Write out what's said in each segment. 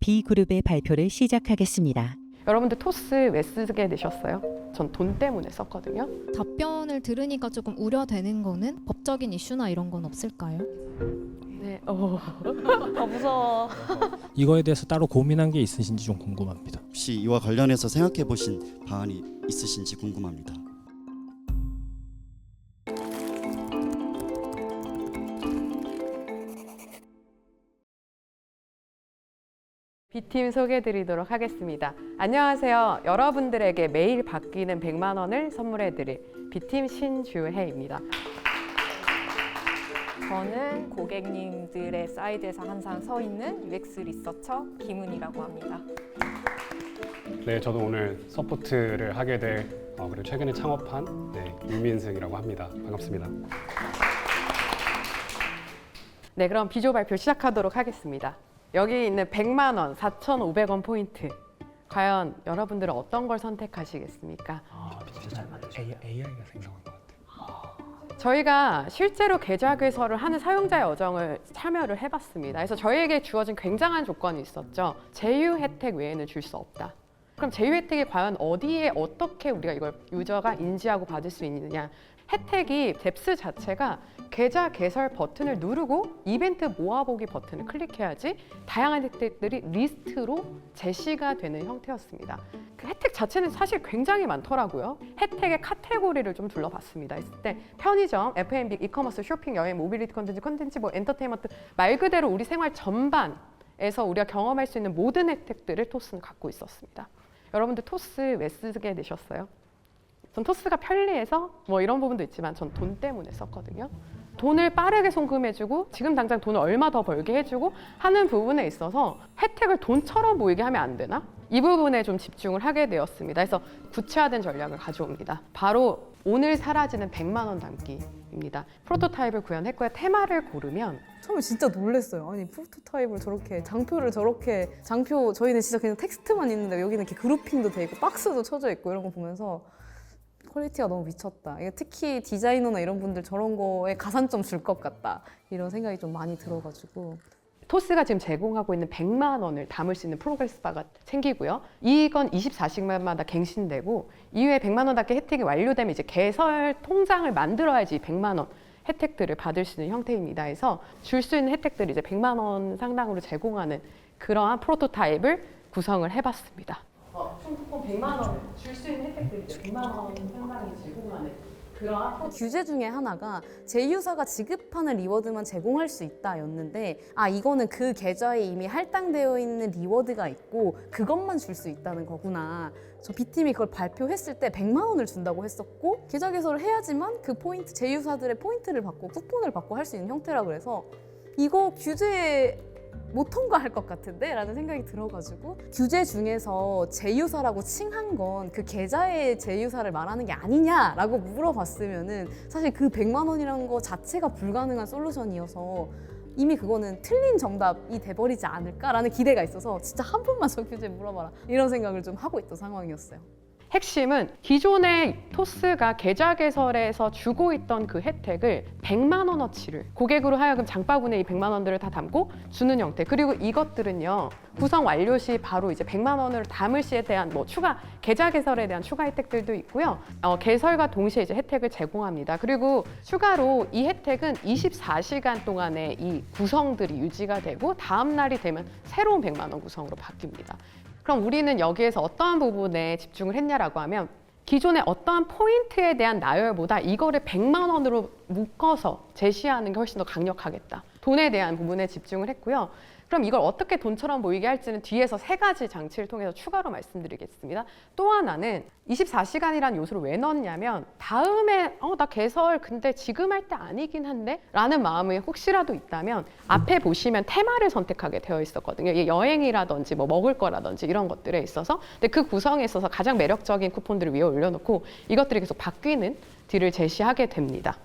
B그룹의 발표를 시작하겠습니다. 여러분들 토스 왜 쓰게 되셨어요? 전 돈 때문에 썼거든요. 답변을 들으니까 조금 우려되는 거는 법적인 이슈나 이런 건 없을까요? 네. 무서워. 이거에 대해서 따로 고민한 게 있으신지 좀 궁금합니다. 혹시 이와 관련해서 생각해 보신 방안이 있으신지 궁금합니다. B팀 소개해드리도록 하겠습니다. 안녕하세요. 여러분들에게 매일 바뀌는 100만 원을 선물해드릴 B팀 신주혜입니다. 저는 고객님들의 사이드에서 항상 서 있는 UX 리서처 김은이라고 합니다. 네, 저도 오늘 서포트를 하게 될 그리고 최근에 창업한 윤민승이라고 합니다. 반갑습니다. 네, 그럼 비조 발표 시작하도록 하겠습니다. 여기 있는 100만 원, 4,500원 포인트. 과연 여러분들은 어떤 걸 선택하시겠습니까? 진짜 잘 만든 AI가 생성한 것 같아요. 저희가 실제로 계좌 개설을 하는 사용자의 여정을 참여를 해봤습니다. 그래서 저희에게 주어진 굉장한 조건이 있었죠. 제휴 혜택 외에는 줄 수 없다. 그럼 제휴 혜택이 과연 어디에 어떻게 우리가 이걸 유저가 인지하고 받을 수 있느냐. 혜택이 뎁스 자체가 계좌 개설 버튼을 누르고 이벤트 모아보기 버튼을 클릭해야지 다양한 혜택들이 리스트로 제시가 되는 형태였습니다. 그 혜택 자체는 사실 굉장히 많더라고요. 혜택의 카테고리를 좀 둘러봤습니다. 했을 때 편의점, F&B, 이커머스, 쇼핑, 여행, 모빌리티 콘텐츠, 엔터테인먼트 말 그대로 우리 생활 전반에서 우리가 경험할 수 있는 모든 혜택들을 토스는 갖고 있었습니다. 여러분들 토스 왜 쓰게 되셨어요? 전 토스가 편리해서 이런 부분도 있지만 전 돈 때문에 썼거든요. 돈을 빠르게 송금해주고 지금 당장 돈을 얼마 더 벌게 해주고 하는 부분에 있어서 혜택을 돈처럼 보이게 하면 안 되나? 이 부분에 좀 집중을 하게 되었습니다. 그래서 구체화된 전략을 가져옵니다. 바로 오늘 사라지는 100만 원 담기입니다. 프로토타입을 구현했고요. 테마를 고르면 처음에 진짜 놀랐어요. 아니 프로토타입을 저렇게 장표 저희는 진짜 그냥 텍스트만 있는데 여기는 이렇게 그룹핑도 돼 있고 박스도 쳐져 있고 이런 거 보면서 퀄리티가 너무 미쳤다. 이게 특히 디자이너나 이런 분들 저런 거에 가산점 줄 것 같다. 이런 생각이 좀 많이 들어가지고 토스가 지금 제공하고 있는 100만 원을 담을 수 있는 프로그레스 바가 생기고요. 이건 24시간마다 갱신되고 이후에 100만 원 닫기 혜택이 완료되면 이제 개설 통장을 만들어야지 100만 원 혜택들을 받을 수 있는 형태입니다. 그래서 줄 수 있는 혜택들이 이제 100만 원 상당으로 제공하는 그러한 프로토타입을 구성을 해봤습니다. 총 쿠폰 100만 원을 줄 수 있는 혜택들이 이제 100만 원 상당히 제공하는 그러한 규제 중에 하나가 제휴사가 지급하는 리워드만 제공할 수 있다였는데 이거는 그 계좌에 이미 할당되어 있는 리워드가 있고 그것만 줄 수 있다는 거구나. 저 B팀이 그걸 발표했을 때 100만 원을 준다고 했었고 계좌 개설을 해야지만 그 포인트 제휴사들의 포인트를 받고 쿠폰을 받고 할 수 있는 형태라 그래서 이거 규제 못 통과할 것 같은데? 라는 생각이 들어가지고 규제 중에서 제휴사라고 칭한 건 그 계좌의 제휴사를 말하는 게 아니냐라고 물어봤으면은 사실 그 100만 원이라는 거 자체가 불가능한 솔루션이어서 이미 그거는 틀린 정답이 돼버리지 않을까라는 기대가 있어서 진짜 한 번만 저 규제 물어봐라 이런 생각을 좀 하고 있던 상황이었어요. 핵심은 기존의 토스가 계좌 개설에서 주고 있던 그 혜택을 100만 원어치를 고객으로 하여금 장바구니에 이 100만 원들을 다 담고 주는 형태. 그리고 이것들은요. 구성 완료 시 바로 이제 100만 원을 담을 시에 대한 추가 계좌 개설에 대한 추가 혜택들도 있고요. 개설과 동시에 이제 혜택을 제공합니다. 그리고 추가로 이 혜택은 24시간 동안에 이 구성들이 유지가 되고 다음 날이 되면 새로운 100만 원 구성으로 바뀝니다. 그럼 우리는 여기에서 어떠한 부분에 집중을 했냐라고 하면 기존의 어떠한 포인트에 대한 나열보다 이거를 100만 원으로 묶어서 제시하는 게 훨씬 더 강력하겠다. 돈에 대한 부분에 집중을 했고요. 그럼 이걸 어떻게 돈처럼 보이게 할지는 뒤에서 3가지 장치를 통해서 추가로 말씀드리겠습니다. 또 하나는 24시간이라는 요소를 왜 넣었냐면 다음에 나 개설 근데 지금 할 때 아니긴 한데 라는 마음이 혹시라도 있다면 앞에 보시면 테마를 선택하게 되어 있었거든요. 이게 여행이라든지 먹을 거라든지 이런 것들에 있어서 근데 그 구성에 있어서 가장 매력적인 쿠폰들을 위에 올려놓고 이것들이 계속 바뀌는 딜을 제시하게 됩니다.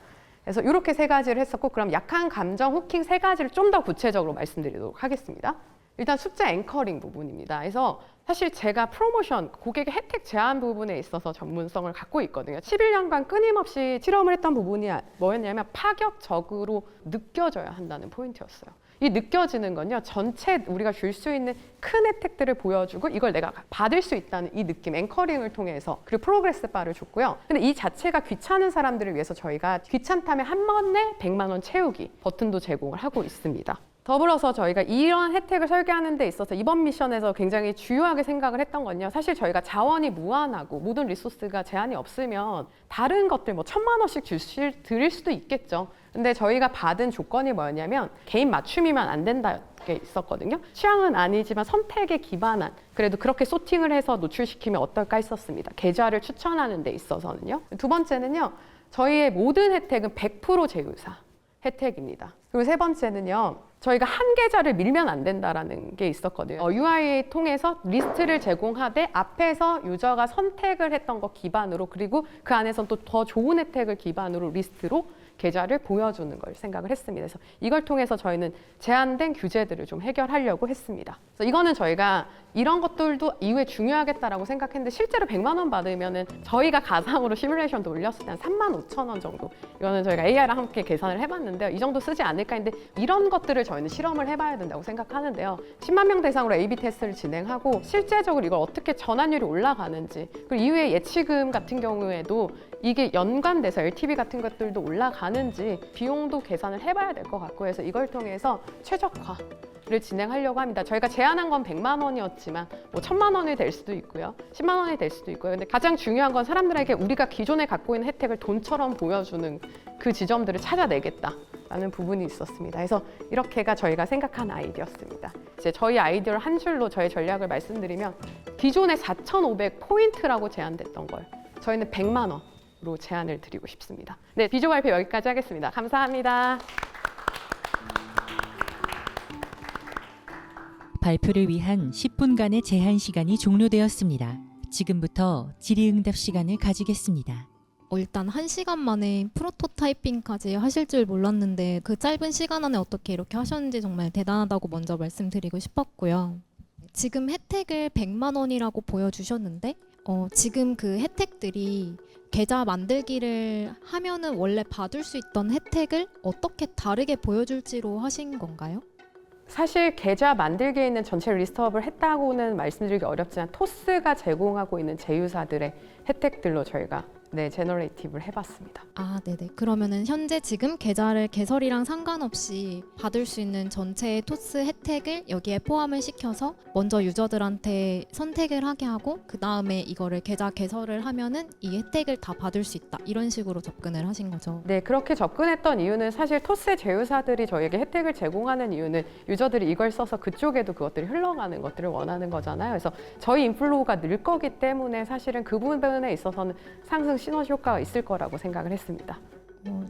그래서 이렇게 3가지를 했었고 그럼 약한 감정 후킹 3가지를 좀 더 구체적으로 말씀드리도록 하겠습니다. 일단 숫자 앵커링 부분입니다. 그래서 사실 제가 프로모션, 고객의 혜택 제한 부분에 있어서 전문성을 갖고 있거든요. 11년간 끊임없이 실험을 했던 부분이 뭐였냐면 파격적으로 느껴져야 한다는 포인트였어요. 이 느껴지는 건요, 전체 우리가 줄 수 있는 큰 혜택들을 보여주고 이걸 내가 받을 수 있다는 이 느낌, 앵커링을 통해서, 그리고 프로그레스 바를 줬고요. 근데 이 자체가 귀찮은 사람들을 위해서 저희가 귀찮다면 한 번에 100만 원 채우기 버튼도 제공을 하고 있습니다. 더불어서 저희가 이런 혜택을 설계하는 데 있어서 이번 미션에서 굉장히 주요하게 생각을 했던 건요, 사실 저희가 자원이 무한하고 모든 리소스가 제한이 없으면 다른 것들 뭐 1,000만 원씩 드릴 수도 있겠죠. 근데 저희가 받은 조건이 뭐였냐면 개인 맞춤이면 안 된다 게 있었거든요. 취향은 아니지만 선택에 기반한, 그래도 그렇게 소팅을 해서 노출시키면 어떨까 했었습니다. 계좌를 추천하는 데 있어서는요. 두 번째는요, 저희의 모든 혜택은 100% 제휴사 혜택입니다. 그리고 세 번째는요, 저희가 한 계좌를 밀면 안 된다라는 게 있었거든요. UI 통해서 리스트를 제공하되 앞에서 유저가 선택을 했던 거 기반으로, 그리고 그 안에서 또 더 좋은 혜택을 기반으로 리스트로 계좌를 보여주는 걸 생각을 했습니다. 그래서 이걸 통해서 저희는 제한된 규제들을 좀 해결하려고 했습니다. 그래서 이거는 저희가 이런 것들도 이후에 중요하겠다라고 생각했는데, 실제로 100만 원 받으면은 저희가 가상으로 시뮬레이션도 올렸을 때 한 35,000원 정도, 이거는 저희가 AI랑 함께 계산을 해봤는데요, 이 정도 쓰지 않을까 했는데, 이런 것들을 저희는 실험을 해봐야 된다고 생각하는데요. 10만 명 대상으로 A/B 테스트를 진행하고 실제적으로 이걸 어떻게 전환율이 올라가는지, 그리고 이후에 예치금 같은 경우에도 이게 연관돼서 LTV 같은 것들도 올라가는지 비용도 계산을 해봐야 될 것 같고 해서 이걸 통해서 최적화를 진행하려고 합니다. 저희가 제안한 건 100만 원이었지만 뭐 1,000만 원이 될 수도 있고요, 10만 원이 될 수도 있고요. 근데 가장 중요한 건 사람들에게 우리가 기존에 갖고 있는 혜택을 돈처럼 보여주는 그 지점들을 찾아내겠다라는 부분이 있었습니다. 그래서 이렇게가 저희가 생각한 아이디어였습니다. 이제 저희 아이디어를 한 줄로 저희 전략을 말씀드리면, 기존에 4,500포인트라고 제한됐던 걸 저희는 100만 원으로 제안을 드리고 싶습니다. 네, 비조 발표 여기까지 하겠습니다. 감사합니다. 발표를 위한 10분간의 제한 시간이 종료되었습니다. 지금부터 질의응답 시간을 가지겠습니다. 일단 1시간 만에 프로토타이핑까지 하실 줄 몰랐는데 그 짧은 시간 안에 어떻게 이렇게 하셨는지 정말 대단하다고 먼저 말씀드리고 싶었고요. 지금 혜택을 100만 원이라고 보여주셨는데 지금 그 혜택들이 계좌 만들기를 하면은 원래 받을 수 있던 혜택을 어떻게 다르게 보여줄지로 하신 건가요? 사실 계좌 만들기에 있는 전체 리스트업을 했다고는 말씀드리기 어렵지만, 토스가 제공하고 있는 제휴사들의 혜택들로 저희가 제너레이티브를 해봤습니다. 아, 네네. 그러면은 현재 지금 계좌를 개설이랑 상관없이 받을 수 있는 전체의 토스 혜택을 여기에 포함을 시켜서 먼저 유저들한테 선택을 하게 하고, 그 다음에 이거를 계좌 개설을 하면은 이 혜택을 다 받을 수 있다, 이런 식으로 접근을 하신 거죠. 네, 그렇게 접근했던 이유는, 사실 토스 제휴사들이 저희에게 혜택을 제공하는 이유는 유저들이 이걸 써서 그쪽에도 그것들이 흘러가는 것들을 원하는 거잖아요. 그래서 저희 인플로우가 늘 거기 때문에 사실은 그 부분에 있어서는 상승 시너지 효과가 있을 거라고 생각을 했습니다.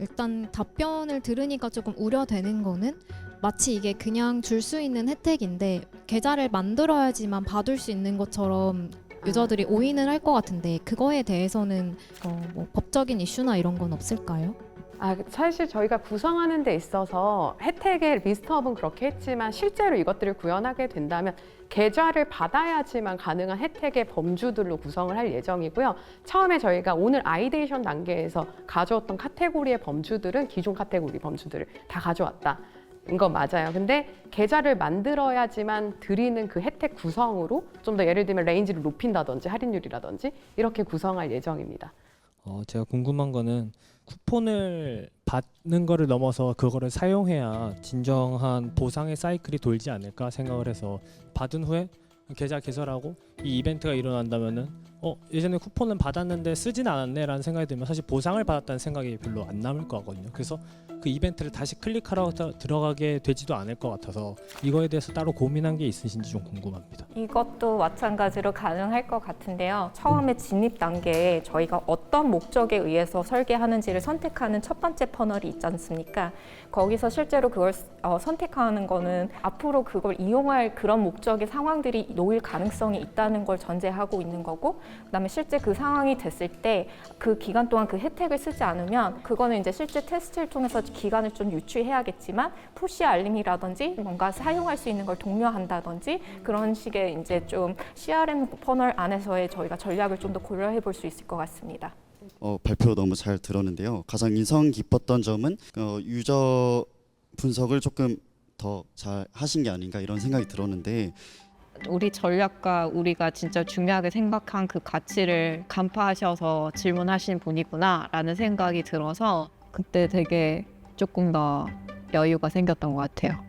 일단 답변을 들으니까 조금 우려되는 거는, 마치 이게 그냥 줄 수 있는 혜택인데 계좌를 만들어야지만 받을 수 있는 것처럼 유저들이 오인을 할 것 같은데, 그거에 대해서는 뭐 법적인 이슈나 이런 건 없을까요? 사실 저희가 구성하는 데 있어서 혜택의 리스트업은 그렇게 했지만, 실제로 이것들을 구현하게 된다면 계좌를 받아야지만 가능한 혜택의 범주들로 구성을 할 예정이고요. 처음에 저희가 오늘 아이데이션 단계에서 가져왔던 카테고리의 범주들은 기존 카테고리 범주들을 다 가져왔다. 건 맞아요. 근데 계좌를 만들어야지만 드리는 그 혜택 구성으로 좀 더, 예를 들면 레인지를 높인다든지 할인율이라든지 이렇게 구성할 예정입니다. 제가 궁금한 거는, 쿠폰을 받는 거를 넘어서 그거를 사용해야 진정한 보상의 사이클이 돌지 않을까 생각을 해서, 받은 후에 계좌 개설하고 이 이벤트가 일어난다면은 예전에 쿠폰은 받았는데 쓰진 않았네 라는 생각이 들면 사실 보상을 받았다는 생각이 별로 안 남을 것 같거든요. 그래서 그 이벤트를 다시 클릭하러 들어가게 되지도 않을 것 같아서, 이거에 대해서 따로 고민한 게 있으신지 좀 궁금합니다. 이것도 마찬가지로 가능할 것 같은데요. 처음에 진입 단계에 저희가 어떤 목적에 의해서 설계하는지를 선택하는 첫 번째 퍼널이 있지 않습니까? 거기서 실제로 그걸 선택하는 거는 앞으로 그걸 이용할 그런 목적의 상황들이 놓일 가능성이 있다는 걸 전제하고 있는 거고, 그다음에 실제 그 상황이 됐을 때 그 기간 동안 그 혜택을 쓰지 않으면, 그거는 이제 실제 테스트를 통해서 기간을 좀 유추해야겠지만, 푸시 알림이라든지 뭔가 사용할 수 있는 걸 독려한다든지 그런 식의 이제 좀 CRM 퍼널 안에서의 저희가 전략을 좀 더 고려해 볼 수 있을 것 같습니다. 발표 너무 잘 들었는데요. 가장 인상 깊었던 점은 유저 분석을 조금 더 잘 하신 게 아닌가 이런 생각이 들었는데 우리 전략과 우리가 진짜 중요하게 생각한 그 가치를 간파하셔서 질문하신 분이구나라는 생각이 들어서 그때 되게 조금 더 여유가 생겼던 것 같아요.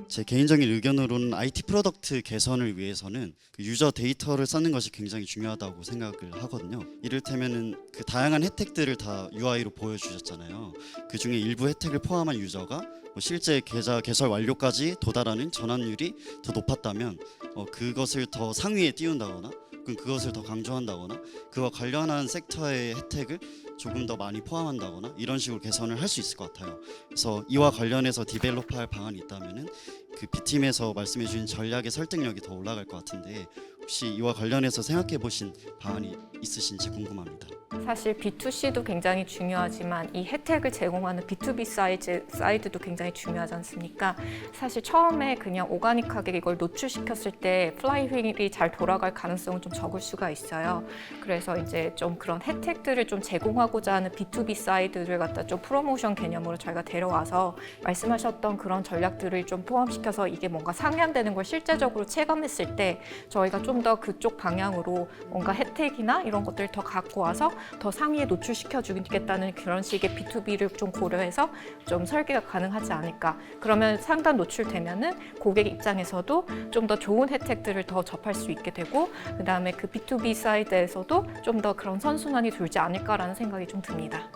제 개인적인 의견으로는 IT 프로덕트 개선을 위해서는 그 유저 데이터를 쌓는 것이 굉장히 중요하다고 생각을 하거든요. 이를테면은 그 다양한 혜택들을 다 UI로 보여주셨잖아요. 그 중에 일부 혜택을 포함한 유저가 뭐 실제 계좌 개설 완료까지 도달하는 전환율이 더 높았다면 그것을 더 상위에 띄운다거나 그것을 더 강조한다거나 그와 관련한 섹터의 혜택을 조금 더 많이 포함한다거나 이런 식으로 개선을 할 수 있을 것 같아요. 그래서 이와 관련해서 디벨롭할 방안이 있다면은 그 B팀에서 말씀해 주신 전략의 설득력이 더 올라갈 것 같은데 혹시 이와 관련해서 생각해 보신 방안이 있으신지 궁금합니다. 사실 B2C도 굉장히 중요하지만 이 혜택을 제공하는 B2B 사이드도 굉장히 중요하지 않습니까? 사실 처음에 그냥 오가닉하게 이걸 노출시켰을 때 플라이휠이 잘 돌아갈 가능성은 좀 적을 수가 있어요. 그래서 이제 좀 그런 혜택들을 좀 제공하고자 하는 B2B 사이드를 갖다 좀 프로모션 개념으로 저희가 데려와서 말씀하셨던 그런 전략들을 좀 포함시켜서 이게 뭔가 상향되는 걸 실제적으로 체감했을 때 저희가 좀 더 그쪽 방향으로 뭔가 혜택이나 이런 것들을 더 갖고 와서 더 상위에 노출시켜 주겠다는 그런 식의 B2B를 좀 고려해서 좀 설계가 가능하지 않을까. 그러면 상단 노출되면은 고객 입장에서도 좀 더 좋은 혜택들을 더 접할 수 있게 되고 그다음에 그 B2B 사이드에서도 좀 더 그런 선순환이 돌지 않을까라는 생각이 좀 듭니다.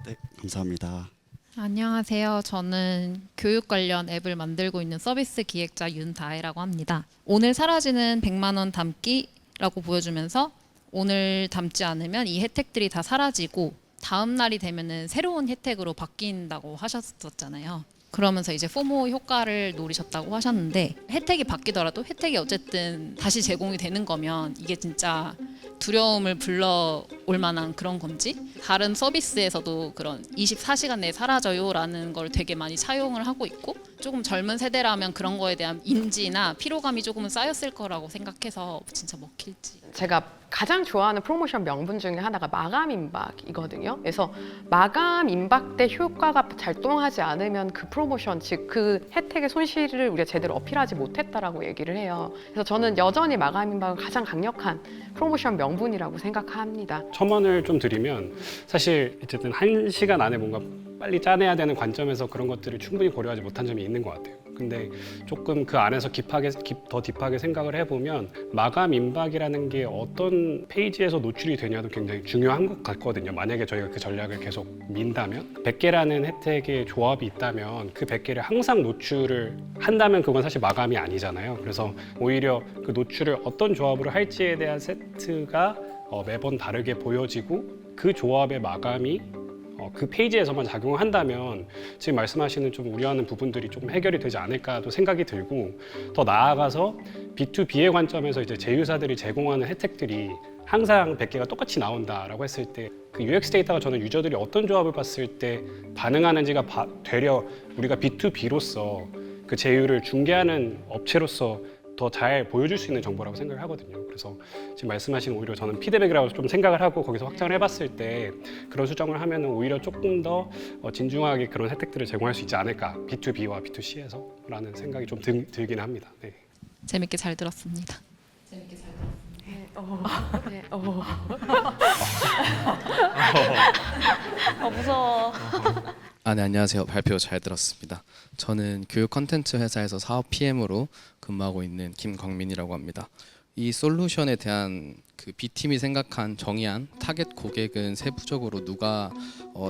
네, 감사합니다. 안녕하세요. 저는 교육 관련 앱을 만들고 있는 서비스 기획자 윤다혜라고 합니다. 오늘 사라지는 100만 원 담기라고 보여주면서 오늘 담지 않으면 이 혜택들이 다 사라지고 다음 날이 되면은 새로운 혜택으로 바뀐다고 하셨었잖아요. 그러면서 이제 포모 효과를 노리셨다고 하셨는데 혜택이 바뀌더라도 혜택이 어쨌든 다시 제공이 되는 거면 이게 진짜 두려움을 불러올 만한 그런 건지 다른 서비스에서도 그런 24시간 내에 사라져요라는 걸 되게 많이 차용을 하고 있고 조금 젊은 세대라면 그런 거에 대한 인지나 피로감이 조금은 쌓였을 거라고 생각해서 진짜 먹힐지. 제가 가장 좋아하는 프로모션 명분 중에 하나가 마감 임박이거든요. 그래서 마감 임박 때 효과가 작동하지 않으면 그 프로모션, 즉 그 혜택의 손실을 우리가 제대로 어필하지 못했다라고 얘기를 해요. 그래서 저는 여전히 마감 임박은 가장 강력한 프로모션 명분이라고 생각합니다. 첨언을 좀 드리면 사실 어쨌든 1시간 안에 뭔가 빨리 짜내야 되는 관점에서 그런 것들을 충분히 고려하지 못한 점이 있는 것 같아요. 근데 조금 그 안에서 더 딥하게 생각을 해보면 마감 임박이라는 게 어떤 페이지에서 노출이 되냐도 굉장히 중요한 것 같거든요. 만약에 저희가 그 전략을 계속 민다면 100개라는 혜택의 조합이 있다면 그 100개를 항상 노출을 한다면 그건 사실 마감이 아니잖아요. 그래서 오히려 그 노출을 어떤 조합으로 할지에 대한 세트가 매번 다르게 보여지고 그 조합의 마감이 그 페이지에서만 작용을 한다면 지금 말씀하시는 좀 우려하는 부분들이 조금 해결이 되지 않을까도 생각이 들고 더 나아가서 B2B의 관점에서 이제 제휴사들이 제공하는 혜택들이 항상 100개가 똑같이 나온다라고 했을 때 그 UX 데이터가 저는 유저들이 어떤 조합을 봤을 때 반응하는지가 되려 우리가 B2B로서 그 제휴를 중개하는 업체로서 더 잘 보여줄 수 있는 정보라고 생각을 하거든요. 그래서 지금 말씀하신 오히려 저는 피드백이라고 좀 생각을 하고 거기서 확장을 해봤을 때 그런 수정을 하면 오히려 조금 더 진중하게 그런 혜택들을 제공할 수 있지 않을까 B2B와 B2C에서 라는 생각이 좀 들긴 합니다. 네. 재밌게 잘 들었습니다. 무서워. 네, 안녕하세요. 발표 잘 들었습니다. 저는 교육 콘텐츠 회사에서 사업 PM으로 근무하고 있는 김광민이라고 합니다. 이 솔루션에 대한 그 B팀이 생각한 정의한 타겟 고객은 세부적으로 누가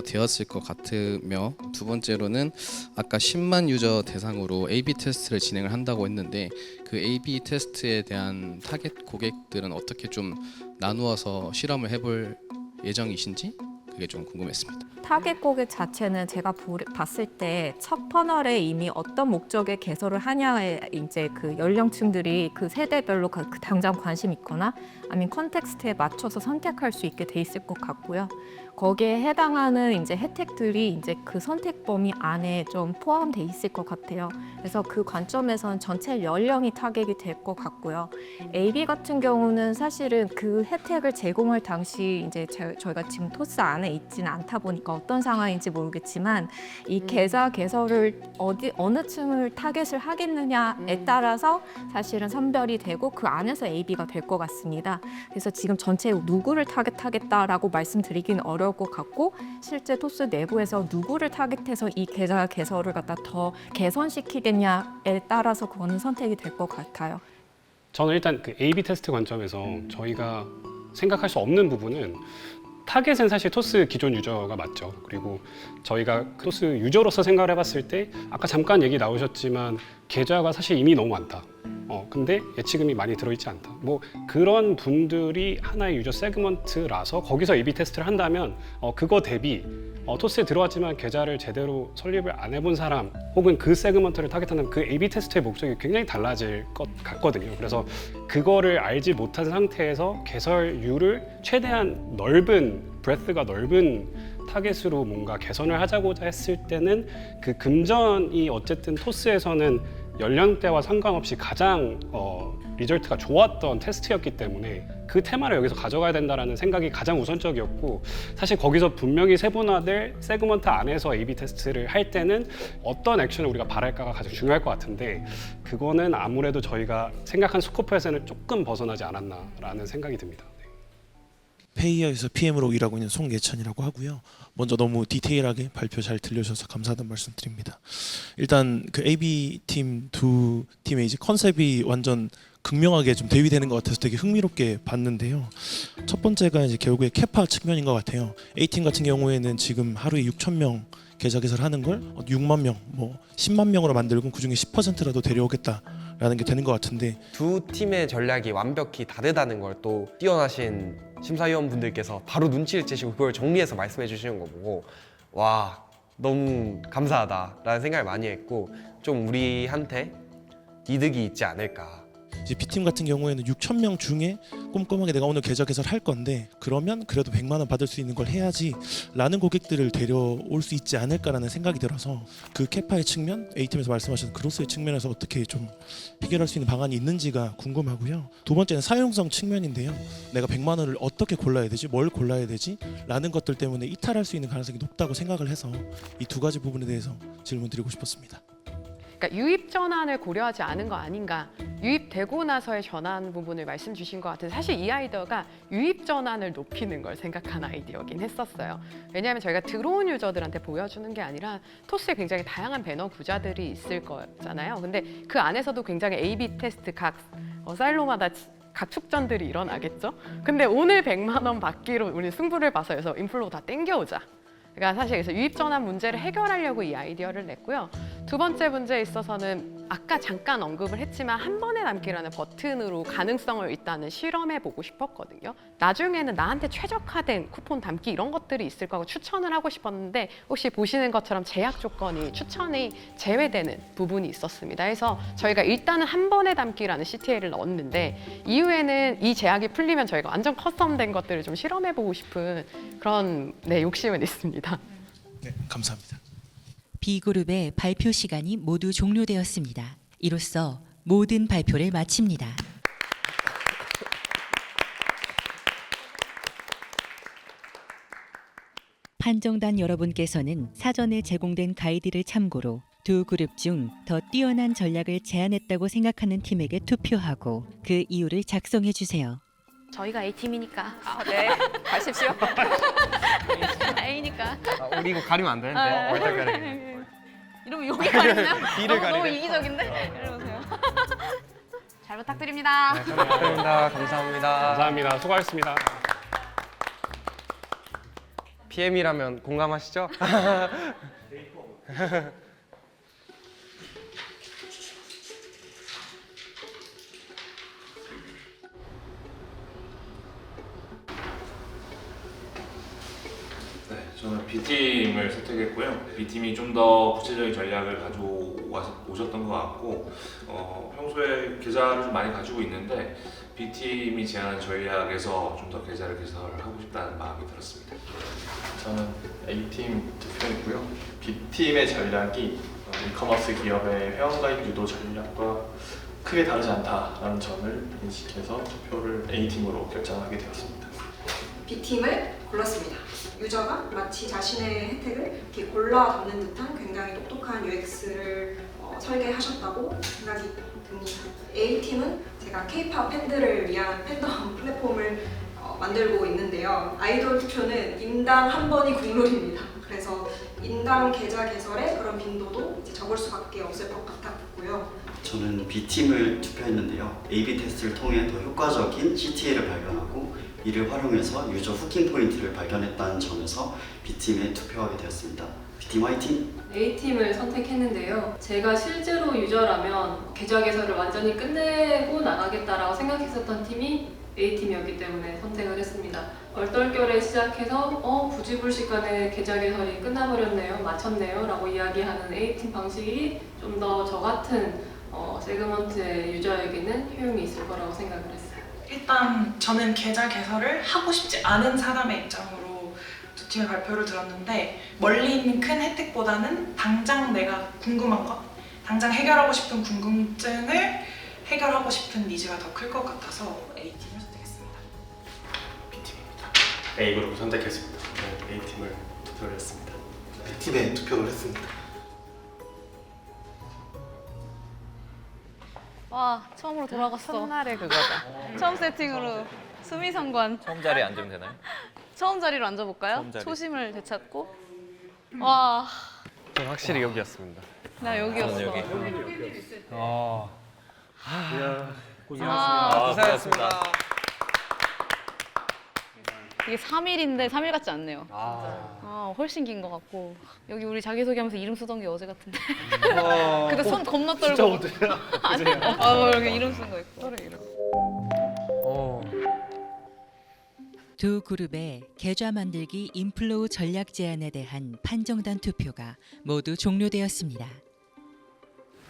되었을 것 같으며 두 번째로는 아까 10만 유저 대상으로 A/B 테스트를 진행을 한다고 했는데 그 A/B 테스트에 대한 타겟 고객들은 어떻게 좀 나누어서 실험을 해볼 예정이신지 그게 좀 궁금했습니다. 타겟 고객 자체는 제가 봤을 때 첫 퍼널에 이미 어떤 목적의 개설을 하냐에 이제 그 연령층들이 그 세대별로 그 당장 관심 있거나 아니면 컨텍스트에 맞춰서 선택할 수 있게 돼 있을 것 같고요. 거기에 해당하는 이제 혜택들이 이제 그 선택 범위 안에 좀 포함돼 있을 것 같아요. 그래서 그 관점에서는 전체 연령이 타겟이 될 것 같고요. AB 같은 경우는 사실은 그 혜택을 제공할 당시 이제 저희가 지금 토스 안에 있지는 않다 보니까 어떤 상황인지 모르겠지만 이 계좌 개설을 어느 층을 타겟을 하겠느냐에 따라서 사실은 선별이 되고 그 안에서 A,B가 될 것 같습니다. 그래서 지금 전체 누구를 타겟하겠다라고 말씀드리긴 어려울 것 같고 실제 토스 내부에서 누구를 타겟해서 이 계좌 개설을 갖다 더 개선시키겠냐에 따라서 그거는 선택이 될 것 같아요. 저는 일단 그 A/B 테스트 관점에서 저희가 생각할 수 없는 부분은 타겟은 사실 토스 기존 유저가 맞죠. 그리고 저희가 토스 유저로서 생각을 해봤을 때 아까 잠깐 얘기 나오셨지만 계좌가 사실 이미 너무 많다. 근데 예치금이 많이 들어있지 않다. 뭐 그런 분들이 하나의 유저 세그먼트라서 거기서 A/B 테스트를 한다면 그거 대비 토스에 들어왔지만 계좌를 제대로 설립을 안 해본 사람 혹은 그 세그먼트를 타겟한다면 그 A/B 테스트의 목적이 굉장히 달라질 것 같거든요. 그래서 그거를 알지 못한 상태에서 개설률을 최대한 넓은 브레스가 넓은 타겟으로 뭔가 개선을 하자고자 했을 때는 그 금전이 어쨌든 토스에서는 연령대와 상관없이 가장 리절트가 좋았던 테스트였기 때문에 그 테마를 여기서 가져가야 된다는 생각이 가장 우선적이었고 사실 거기서 분명히 세분화될 세그먼트 안에서 A/B 테스트를 할 때는 어떤 액션을 우리가 바랄까가 가장 중요할 것 같은데 그거는 아무래도 저희가 생각한 스코프에서는 조금 벗어나지 않았나라는 생각이 듭니다. 페이어에서 PM으로 일하고 있는 송예찬이라고 하고요. 먼저 너무 디테일하게 발표 잘 들려주셔서 감사하다는 말씀드립니다. 일단 그 AB 팀 두 팀의 이제 컨셉이 완전 극명하게 좀 대비되는 것 같아서 되게 흥미롭게 봤는데요. 첫 번째가 이제 결국에 캐파 측면인 것 같아요. A팀 같은 경우에는 지금 하루에 6,000명 계좌 개설하는 걸 6만 명, 뭐 10만 명으로 만들고 그중에 10%라도 데려오겠다라는 게 되는 것 같은데 두 팀의 전략이 완벽히 다르다는 걸 또 뛰어나신 심사위원분들께서 바로 눈치를 채시고 그걸 정리해서 말씀해 주시는 거 보고 와 너무 감사하다라는 생각을 많이 했고 좀 우리한테 이득이 있지 않을까. 이제 B팀 같은 경우에는 6,000명 중에 꼼꼼하게 내가 오늘 계좌 개설할 건데 그러면 그래도 100만 원 받을 수 있는 걸 해야지 라는 고객들을 데려올 수 있지 않을까라는 생각이 들어서 그 캐파의 측면, A팀에서 말씀하신 그로스의 측면에서 어떻게 좀 해결할 수 있는 방안이 있는지가 궁금하고요. 두 번째는 사용성 측면인데요. 내가 100만 원을 어떻게 골라야 되지? 뭘 골라야 되지? 라는 것들 때문에 이탈할 수 있는 가능성이 높다고 생각을 해서 이 두 가지 부분에 대해서 질문 드리고 싶었습니다. 그러니까 유입 전환을 고려하지 않은 거 아닌가. 유입되고 나서의 전환 부분을 말씀 주신 것 같은데 사실 이 아이디어가 유입 전환을 높이는 걸 생각한 아이디어긴 했었어요. 왜냐하면 저희가 들어온 유저들한테 보여주는 게 아니라 토스에 굉장히 다양한 배너 구자들이 있을 거잖아요. 근데 그 안에서도 굉장히 A/B 테스트 각 사일로마다 각 축전들이 일어나겠죠. 근데 오늘 100만 원 받기로 우리 승부를 봐서 해서 인플로우 다 땡겨오자. 그러니까 사실 그래서 유입 전환 문제를 해결하려고 이 아이디어를 냈고요. 두 번째 문제에 있어서는 아까 잠깐 언급을 했지만 한 번에 남기라는 버튼으로 가능성을 일단은 실험해 보고 싶었거든요. 나중에는 나한테 최적화된 쿠폰 담기 이런 것들이 있을 거고 추천을 하고 싶었는데 혹시 보시는 것처럼 제약 조건이 추천이 제외되는 부분이 있었습니다. 그래서 저희가 일단은 한 번에 담기라는 CTA를 넣었는데 이후에는 이 제약이 풀리면 저희가 완전 커스텀된 것들을 좀 실험해 보고 싶은 그런 욕심은 있습니다. 네, 감사합니다. B그룹의 발표 시간이 모두 종료되었습니다. 이로써 모든 발표를 마칩니다. 판정단 여러분께서는 사전에 제공된 가이드를 참고로 두 그룹 중 더 뛰어난 전략을 제안했다고 생각하는 팀에게 투표하고 그 이유를 작성해 주세요. 저희가 A팀이니까. 네, 가십시오. A니까. 우리 이거 가리면 안 되는데. 이러면 여기 가리나요? B를 너무 가리네. 이기적인데? 이러세요. 잘 부탁드립니다. 네, 잘 부탁드립니다. 감사합니다. 감사합니다. 수고하셨습니다. PM이라면 공감하시죠? 네, 저는 B팀을 선택했고요. B팀이 좀 더 구체적인 전략을 가져오셨던 것 같고 평소에 계좌를 좀 많이 가지고 있는데 B팀이 제안한 전략에서 좀 더 계좌를 개설하고 싶다는 마음이 들었습니다. 저는 A팀 투표했고요. B팀의 전략이 이커머스 기업의 회원가입 유도 전략과 크게 다르지 않다라는 점을 인식해서 투표를 A팀으로 결정하게 되었습니다. B팀을 골랐습니다. 유저가 마치 자신의 혜택을 이렇게 골라 담는 듯한 굉장히 똑똑한 UX를 설계하셨다고 생각이 듭니다. A팀은 제가 K-팝 팬들을 위한 팬덤 플랫폼을 만들고 있는데요. 아이돌 투표는 인당 한 번이 국룰입니다. 그래서 인당 계좌 개설의 그런 빈도도 이제 적을 수밖에 없을 것 같았고요. 저는 B팀을 투표했는데요. A/B 테스트를 통해 더 효과적인 CTA를 발견하고 이를 활용해서 유저 후킹 포인트를 발견했다는 점에서 B팀에 투표하게 되었습니다. B팀 화이팅! A팀을 선택했는데요. 제가 실제로 유저라면 계좌 개설을 완전히 끝내고 나가겠다라고 생각했었던 팀이 A팀이었기 때문에 선택을 했습니다. 얼떨결에 시작해서 부지불식간에 계좌 개설이 끝나버렸네요, 마쳤네요 라고 이야기하는 A팀 방식이 좀 더 저 같은 세그먼트의 유저에게는 효용이 있을 거라고 생각을 했어요. 일단 저는 계좌 개설을 하고 싶지 않은 사람의 입장으로 두 팀의 발표를 들었는데 멀리 있는 큰 혜택보다는 당장 내가 궁금한 것, 당장 해결하고 싶은 궁금증을 해결하고 싶은 니즈가 더 클 것 같아서 A팀을 선택했습니다. B팀입니다. A그룹을 선택했습니다. 네, A팀을 투표를 했습니다. B팀에 투표를 했습니다. 와, 처음으로 돌아갔어. 첫날에 그거다. 처음 세팅으로 수미상관. 처음 자리에 앉으면 되나요? 처음 자리로 앉아볼까요? 처음 자리. 초심을 되찾고. 와, 전 확실히 여기였습니다. 나 여기였어. 저는 여기. 고생하셨습니다. 이게 3일인데 3일 같지 않네요. 훨씬 긴 것 같고. 여기 우리 자기소개하면서 이름 쓰던 게 어제 같은데. 그때 손 겁나 떨고. 진짜 어때요? 아니야. 이렇게 이름 쓴 거 있고. 두 그룹의 계좌 만들기 인플로우 전략 제안에 대한 판정단 투표가 모두 종료되었습니다.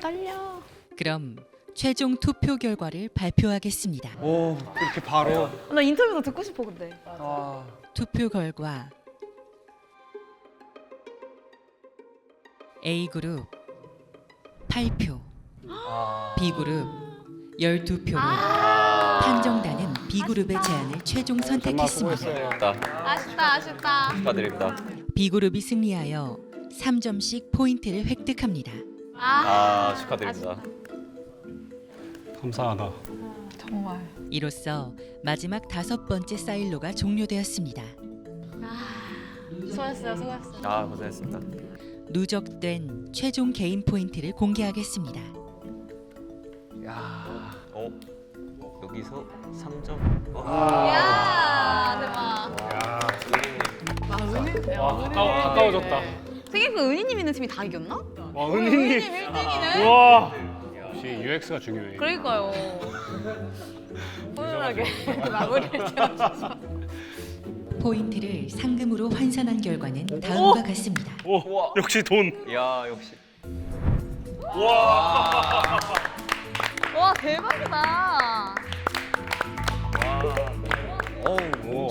떨려. 그럼 최종 투표 결과를 발표하겠습니다. 오, 그렇게 바로. 나 인터뷰도 듣고 싶어 근데. 투표 결과 A그룹 8표, B그룹 12표로 판정단은 B그룹의 제안을 최종 선택했습니다. 아쉽다. 축하드립니다. B그룹이 승리하여 3점씩 포인트를 획득합니다. 축하드립니다. 감사하다. 정말. 이로써 마지막 5번째 사일로가 종료되었습니다. 수고했어요. 고생했습니다. 누적된 최종 개인 포인트를 공개하겠습니다. 여기서 3점. 야, 대박. 가까워졌다. 생각해보니까 은희님 있는 팀이 다 이겼나? 와, 은희님 1등이네. 와. 역시 UX가 중요해. 그러니까요. 훈훈하게 마무리를 지어주셔서. 포인트를 상금으로 환산한 결과는 다음과 같습니다. 오, 역시 돈. 야, 역시. 와. 와, 대박이다. 오,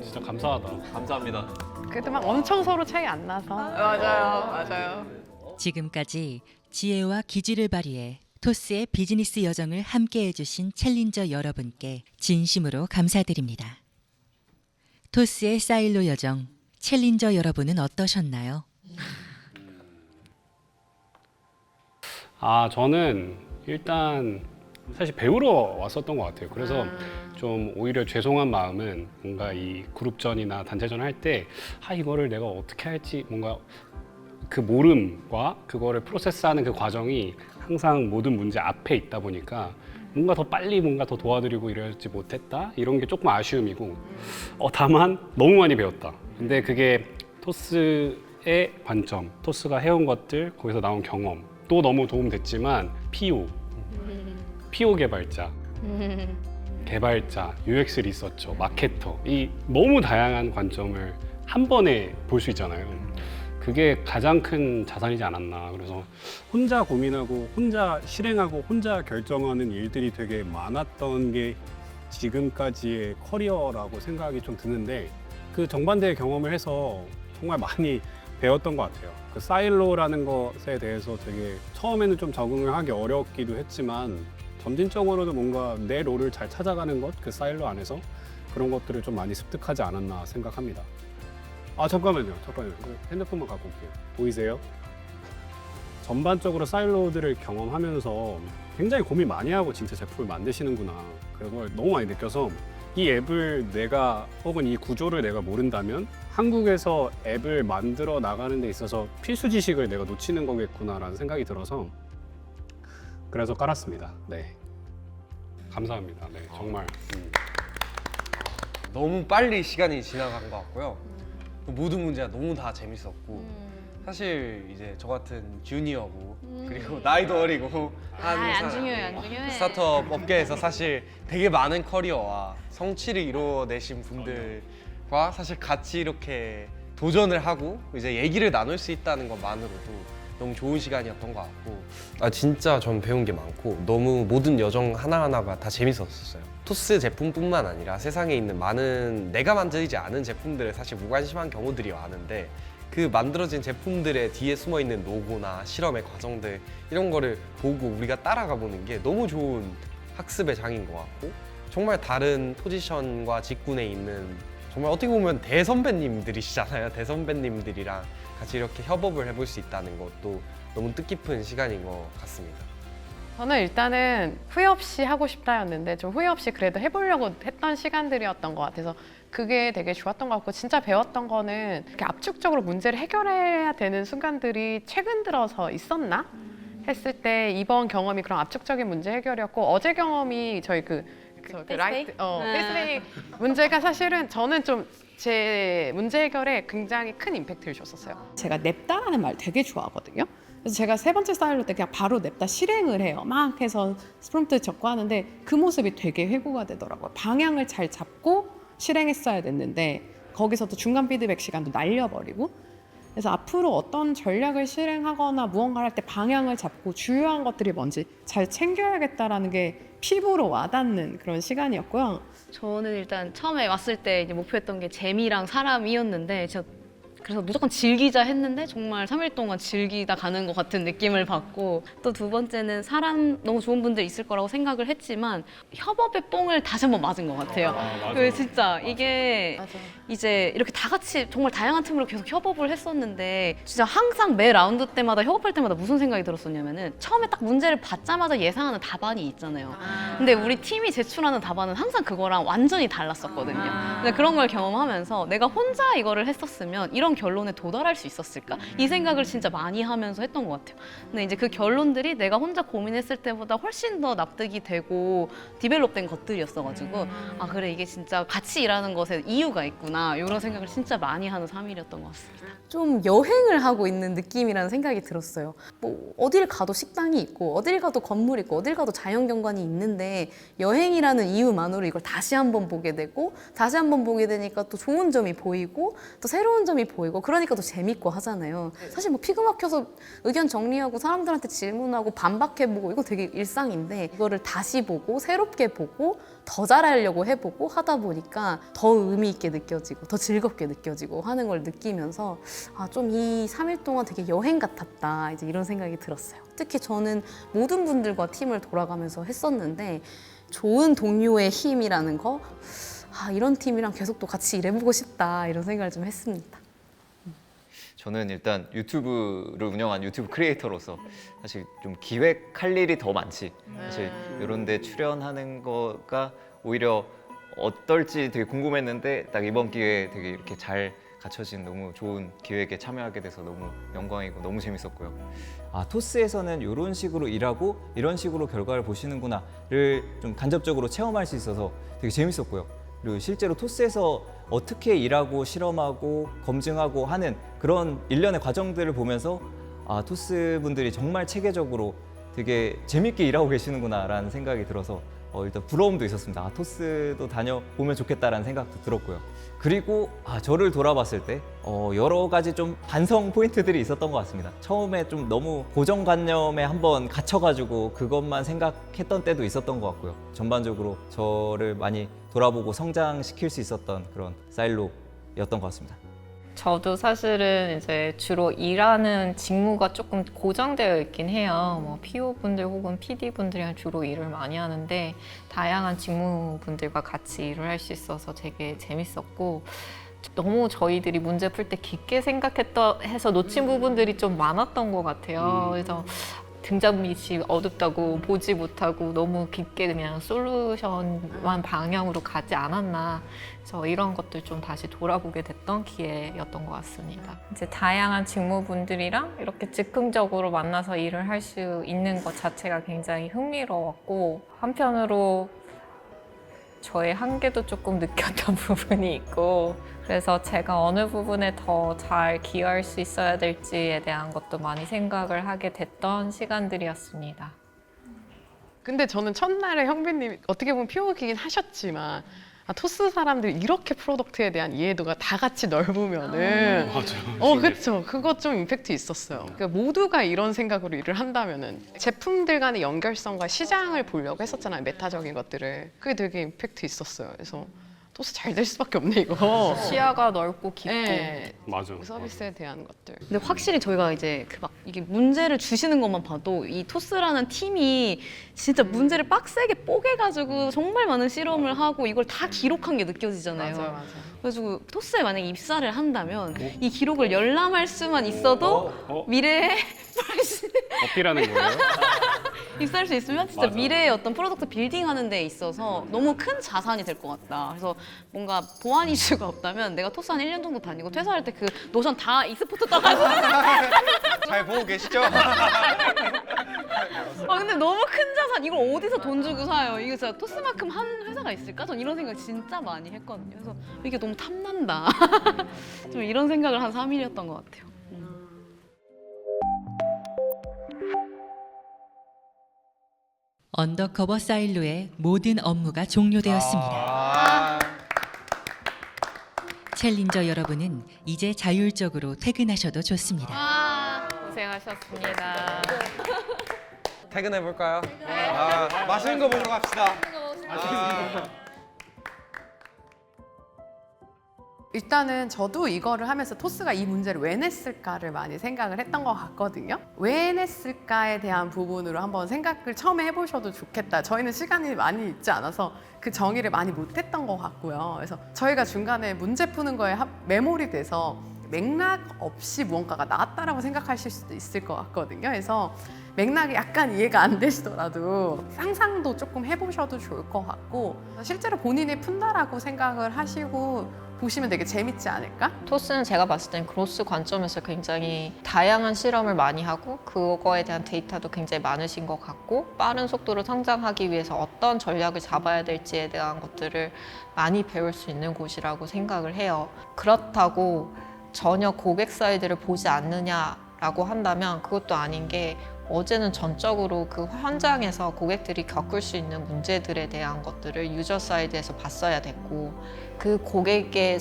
진짜 감사하다. 감사합니다. 그래도 막 엄청 서로 차이 안 나서. 맞아요. 지금까지 지혜와 기지를 발휘해 토스의 비즈니스 여정을 함께 해주신 챌린저 여러분께 진심으로 감사드립니다. 토스의 사일로 여정, 챌린저 여러분은 어떠셨나요? 저는 일단 사실 배우러 왔었던 것 같아요. 그래서 좀 오히려 죄송한 마음은 뭔가 이 그룹전이나 단체전 할 때 이거를 내가 어떻게 할지 뭔가 그 모름과 그거를 프로세스하는 그 과정이 항상 모든 문제 앞에 있다 보니까 뭔가 더 빨리 뭔가 더 도와드리고 이러지 못했다 이런 게 조금 아쉬움이고 다만 너무 많이 배웠다. 근데 그게 토스의 관점, 토스가 해온 것들, 거기서 나온 경험 또 너무 도움됐지만 PO 개발자, UX 리서처, 마케터 이 너무 다양한 관점을 한 번에 볼 수 있잖아요. 그게 가장 큰 자산이지 않았나. 그래서 혼자 고민하고 혼자 실행하고 혼자 결정하는 일들이 되게 많았던 게 지금까지의 커리어라고 생각이 좀 드는데 그 정반대의 경험을 해서 정말 많이 배웠던 것 같아요. 그 사일로라는 것에 대해서 되게 처음에는 좀 적응을 하기 어렵기도 했지만 점진적으로도 뭔가 내 롤을 잘 찾아가는 것, 그 사일로 안에서 그런 것들을 좀 많이 습득하지 않았나 생각합니다. 아 잠깐만요. 핸드폰만 갖고 올게요. 보이세요? 전반적으로 사일로드를 경험하면서 굉장히 고민 많이 하고 진짜 제품을 만드시는구나 그런 걸 너무 많이 느껴서 이 앱을 내가 혹은 이 구조를 내가 모른다면 한국에서 앱을 만들어 나가는 데 있어서 필수 지식을 내가 놓치는 거겠구나라는 생각이 들어서 그래서 깔았습니다. 네, 감사합니다. 네, 정말 너무 빨리 시간이 지나간 것 같고요. 모든 문제가 너무 다 재밌었고 사실 이제 저 같은 주니어고 그리고 나이도 어리고 안 중요해. 스타트업 업계에서 사실 되게 많은 커리어와 성취를 이뤄내신 분들과 사실 같이 이렇게 도전을 하고 이제 얘기를 나눌 수 있다는 것만으로도 너무 좋은 시간이었던 것 같고 진짜 전 배운 게 많고 너무 모든 여정 하나하나가 다 재밌었어요. 토스 제품뿐만 아니라 세상에 있는 많은 내가 만들지 않은 제품들에 사실 무관심한 경우들이 많은데 그 만들어진 제품들의 뒤에 숨어있는 노고나 실험의 과정들 이런 거를 보고 우리가 따라가 보는 게 너무 좋은 학습의 장인 것 같고 정말 다른 포지션과 직군에 있는 정말 어떻게 보면 대선배님들이시잖아요. 대선배님들이랑 같이 이렇게 협업을 해볼 수 있다는 것도 너무 뜻깊은 시간인 것 같습니다. 저는 일단은 후회 없이 하고 싶다였는데 좀 후회 없이 그래도 해보려고 했던 시간들이었던 것 같아서 그게 되게 좋았던 것 같고 진짜 배웠던 거는 이렇게 압축적으로 문제를 해결해야 되는 순간들이 최근 들어서 있었나 했을 때 이번 경험이 그런 압축적인 문제 해결이었고 어제 경험이 저희 페이스데이 문제가 사실은 저는 좀 제 문제 해결에 굉장히 큰 임팩트를 줬었어요. 제가 냅다라는 말 되게 좋아하거든요. 그래서 제가 세 번째 사일로 때 그냥 바로 냅다 실행을 해요. 막 해서 스프럼프트 적고 하는데 그 모습이 되게 회고가 되더라고요. 방향을 잘 잡고 실행했어야 됐는데 거기서도 중간 피드백 시간도 날려버리고 그래서 앞으로 어떤 전략을 실행하거나 무언가를 할 때 방향을 잡고 주요한 것들이 뭔지 잘 챙겨야겠다라는 게 피부로 와닿는 그런 시간이었고요. 저는 일단 처음에 왔을 때 이제 목표했던 게 재미랑 사람이었는데 그래서 무조건 즐기자 했는데 정말 3일 동안 즐기다 가는 것 같은 느낌을 받고 또 두 번째는 사람 너무 좋은 분들 있을 거라고 생각을 했지만 협업의 뽕을 다시 한번 맞은 것 같아요. 그 진짜 이게 이제 이렇게 다 같이 정말 다양한 팀으로 계속 협업을 했었는데 진짜 항상 매 라운드 때마다 협업할 때마다 무슨 생각이 들었었냐면은 처음에 딱 문제를 받자마자 예상하는 답안이 있잖아요. 근데 우리 팀이 제출하는 답안은 항상 그거랑 완전히 달랐었거든요. 근데 그런 걸 경험하면서 내가 혼자 이거를 했었으면 이런 결론에 도달할 수 있었을까? 이 생각을 진짜 많이 하면서 했던 것 같아요. 근데 이제 그 결론들이 내가 혼자 고민했을 때보다 훨씬 더 납득이 되고 디벨롭된 것들이었어가지고 아 그래 이게 진짜 같이 일하는 것에 이유가 있구나 이런 생각을 진짜 많이 하는 3일이었던 것 같습니다. 좀 여행을 하고 있는 느낌이라는 생각이 들었어요. 뭐 어딜 가도 식당이 있고 어딜 가도 건물이 있고 어딜 가도 자연경관이 있는데 여행이라는 이유만으로 이걸 다시 한번 보게 되고 다시 한번 보게 되니까 또 좋은 점이 보이고 또 새로운 점이 보이고 그러니까 또 재밌고 하잖아요. 사실 뭐 피그 막혀서 의견 정리하고 사람들한테 질문하고 반박해보고 이거 되게 일상인데 이거를 다시 보고 새롭게 보고 더 잘하려고 해보고 하다 보니까 더 의미 있게 느껴지고 더 즐겁게 느껴지고 하는 걸 느끼면서 아, 좀 이 3일 동안 되게 여행 같았다 이제 이런 생각이 들었어요. 특히 저는 모든 분들과 팀을 돌아가면서 했었는데 좋은 동료의 힘이라는 거 아, 이런 팀이랑 계속 또 같이 일해보고 싶다 이런 생각을 좀 했습니다. 저는 일단 유튜브를 운영한 유튜브 크리에이터로서 사실 좀 기획할 일이 더 많지 사실 이런 데 출연하는 거가 오히려 어떨지 되게 궁금했는데 딱 이번 기회에 되게 이렇게 잘 갖춰진 너무 좋은 기획에 참여하게 돼서 너무 영광이고 너무 재밌었고요. 아, 토스에서는 이런 식으로 일하고 이런 식으로 결과를 보시는구나를 좀 간접적으로 체험할 수 있어서 되게 재밌었고요. 그리고 실제로 토스에서 어떻게 일하고 실험하고 검증하고 하는 그런 일련의 과정들을 보면서 아, 토스 분들이 정말 체계적으로 되게 재밌게 일하고 계시는구나라는 생각이 들어서 일단 부러움도 있었습니다. 아, 토스도 다녀보면 좋겠다라는 생각도 들었고요. 그리고 저를 돌아봤을 때 여러 가지 좀 반성 포인트들이 있었던 것 같습니다. 처음에 좀 너무 고정관념에 한번 갇혀가지고 그것만 생각했던 때도 있었던 것 같고요. 전반적으로 저를 많이 돌아보고 성장시킬 수 있었던 그런 사일로였던 것 같습니다. 저도 사실은 이제 주로 일하는 직무가 조금 고정되어 있긴 해요. 뭐 PO분들 혹은 PD분들이랑 주로 일을 많이 하는데 다양한 직무분들과 같이 일을 할 수 있어서 되게 재밌었고 너무 저희들이 문제 풀 때 깊게 해서 놓친 부분들이 좀 많았던 것 같아요. 그래서 등잔빛이 어둡다고 보지 못하고 너무 깊게 그냥 솔루션만 방향으로 가지 않았나. 그래서 이런 것들 좀 다시 돌아보게 됐던 기회였던 것 같습니다. 이제 다양한 직무분들이랑 이렇게 즉흥적으로 만나서 일을 할 수 있는 것 자체가 굉장히 흥미로웠고 한편으로 저의 한계도 조금 느꼈던 부분이 있고 그래서 제가 어느 부분에 더 잘 기여할 수 있어야 될지에 대한 것도 많이 생각을 하게 됐던 시간들이었습니다. 근데 저는 첫날에 형빈님이 어떻게 보면 PO이긴 하셨지만 토스 사람들이 이렇게 프로덕트에 대한 이해도가 다 같이 넓으면은 그쵸. 그거 좀 임팩트 있었어요. 그러니까 모두가 이런 생각으로 일을 한다면은 제품들 간의 연결성과 시장을 보려고 했었잖아요. 메타적인 것들을. 그게 되게 임팩트 있었어요. 그래서 토스 잘 될 수밖에 없네 이거. 시야가 넓고 깊고. 네. 맞아. 서비스에 대한 것들. 근데 확실히 저희가 이제 그 막 이게 문제를 주시는 것만 봐도 이 토스라는 팀이 진짜 문제를 빡세게 뽀개가지고 정말 많은 실험을 하고 이걸 다 기록한 게 느껴지잖아요. 맞아요. 그래가지고 토스에 만약에 입사를 한다면 이 기록을 열람할 수만 있어도 미래에 어필하는 거예요? 입사할 수 있으면 진짜 맞아. 미래의 어떤 프로덕트 빌딩하는 데 있어서 너무 큰 자산이 될 것 같다. 그래서 뭔가 보안 이슈가 없다면 내가 토스 한 1년 정도 다니고 퇴사할 때 그 노션 다 익스포트 떠가지고 잘 보고 계시죠? 근데 너무 큰 자산 이걸 어디서 돈 주고 사요? 이거 진짜 토스만큼 한 회사가 있을까? 전 이런 생각 진짜 많이 했거든요. 그래서 이게 너무 탐난다. 좀 이런 생각을 한 3일이었던 것 같아요. 언더커버 사일로의 모든 업무가 종료되었습니다. 챌린저 여러분은 이제 자율적으로 퇴근하셔도 좋습니다. 고생하셨습니다. 퇴근해 볼까요? 맛있는 거 먹으러 갑시다. 일단은 저도 이거를 하면서 토스가 이 문제를 왜 냈을까를 많이 생각을 했던 것 같거든요. 왜 냈을까에 대한 부분으로 한번 생각을 처음에 해보셔도 좋겠다. 저희는 시간이 많이 있지 않아서 그 정의를 많이 못했던 것 같고요. 그래서 저희가 중간에 문제 푸는 거에 매몰이 돼서 맥락 없이 무언가가 나왔다라고 생각하실 수도 있을 것 같거든요. 그래서 맥락이 약간 이해가 안 되시더라도 상상도 조금 해보셔도 좋을 것 같고 실제로 본인이 푼다라고 생각을 하시고 보시면 되게 재밌지 않을까? 토스는 제가 봤을 땐 그로스 관점에서 굉장히 다양한 실험을 많이 하고 그거에 대한 데이터도 굉장히 많으신 것 같고 빠른 속도로 성장하기 위해서 어떤 전략을 잡아야 될지에 대한 것들을 많이 배울 수 있는 곳이라고 생각을 해요. 그렇다고 전혀 고객 사이드를 보지 않느냐라고 한다면 그것도 아닌 게 어제는 전적으로 그 현장에서 고객들이 겪을 수 있는 문제들에 대한 것들을 유저 사이드에서 봤어야 됐고 그 고객의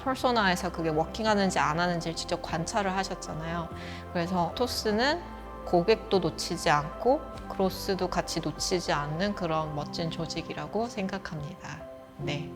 퍼소나에서 그게 워킹하는지 안 하는지를 직접 관찰을 하셨잖아요. 그래서 토스는 고객도 놓치지 않고 그로스도 같이 놓치지 않는 그런 멋진 조직이라고 생각합니다. 네.